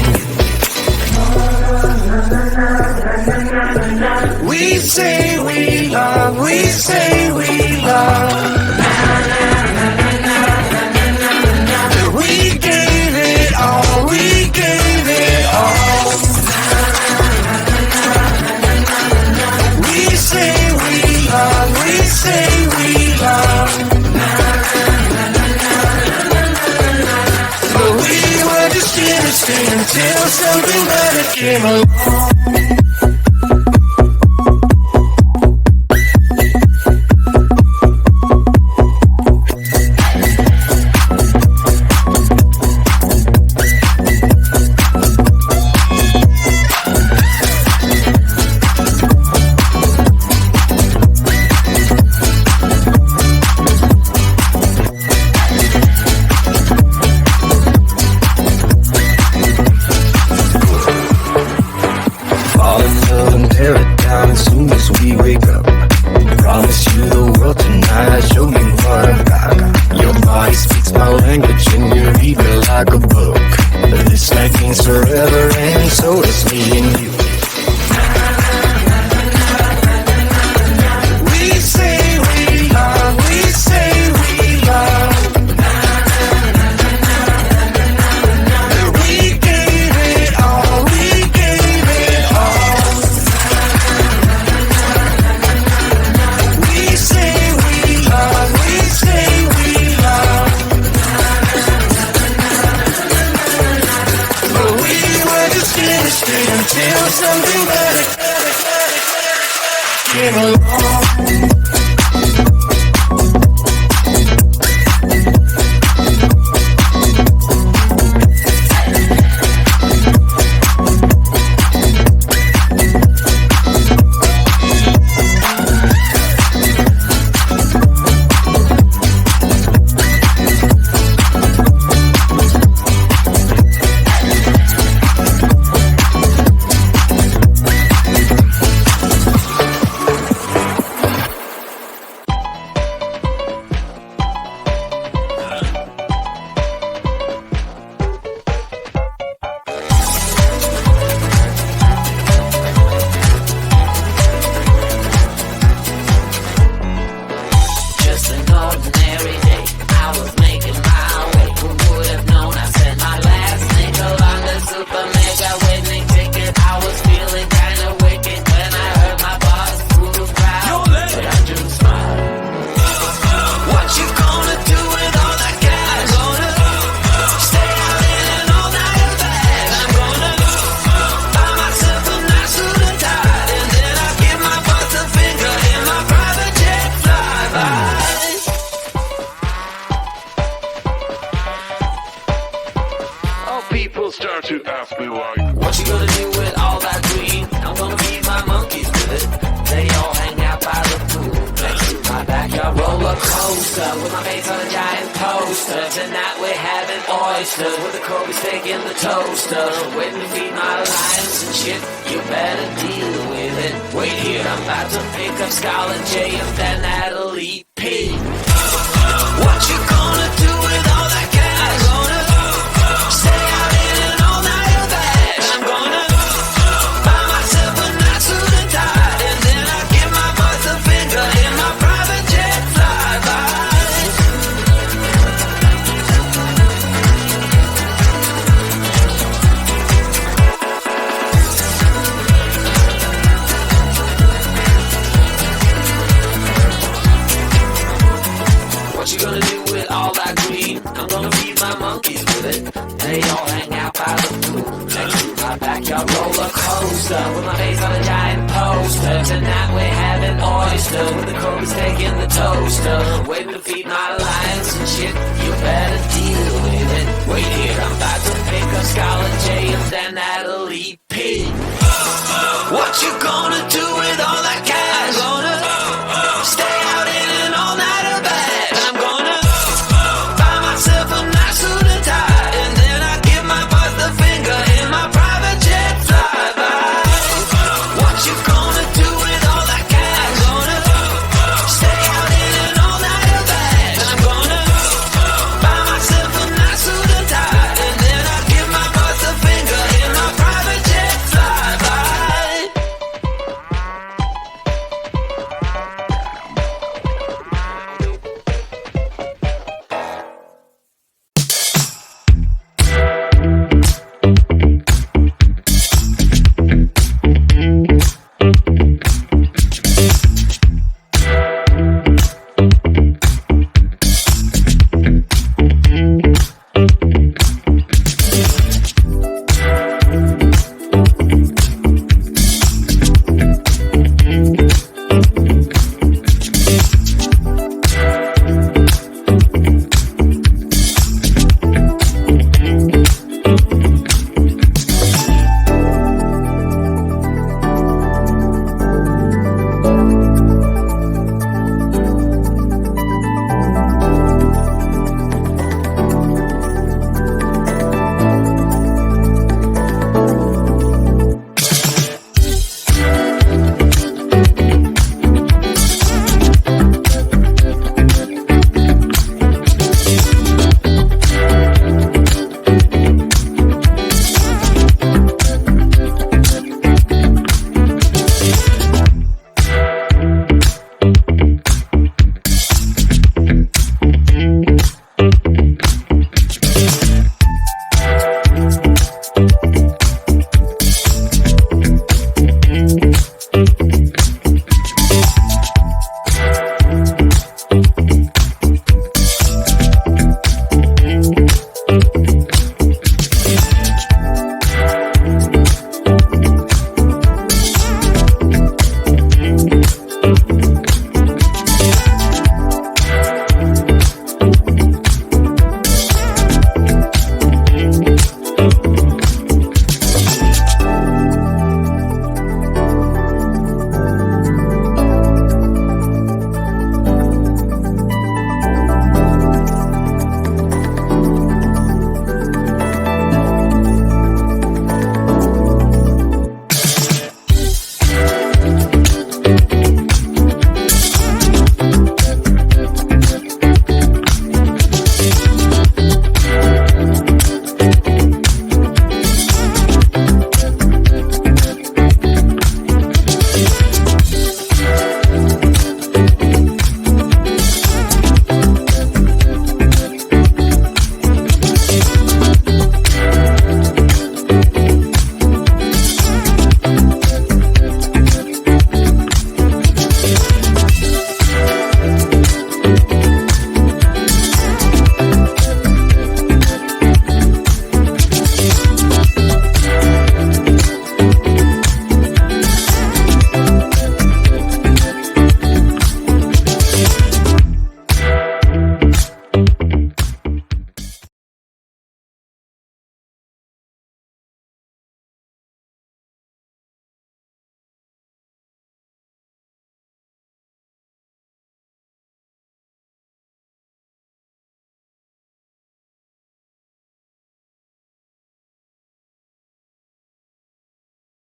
you. We say we love, we say we love. We gave it all, we gave it all. We say we love, we say we love. But we were just innocent until something better came along. As soon as we wake up, promise you the world tonight. Show me what I got. Your body speaks my language and you read me like a book. This night means forever and so does me and you. We say we love, we say we love. We gave it all, we gave it all. We say we love, we say we love. But we were just innocent until something better came along. Start to ask me why. What you gonna do with all that green? I'm gonna feed my monkeys with it. They all hang out by the pool next to my backyard roller coaster with my face on a giant poster. Tonight we're having oysters with the Kobe steak in the toaster. Waiting to feed my lions and shit. You better deal with it. Wait here, I'm about to pick up Scarlet J and then Natalie P. What you gonna do with all that cash? Stay out in an all-nighter bash. I'm gonna buy myself a nice suit and tie, and then I give my boys a finger in my private jet flyby. What you gonna do with all that green? I'm gonna feed my monkeys with it. They all hang out by the pool next to my backyard roller coaster with my face on a giant poster. Tonight we're having oyster with the Kobe steak in the toaster. Waiting to feed my lions and shit. You better deal with it. Wait here, I'm about to pick up Scarlet J and then Natalie P. What you gonna do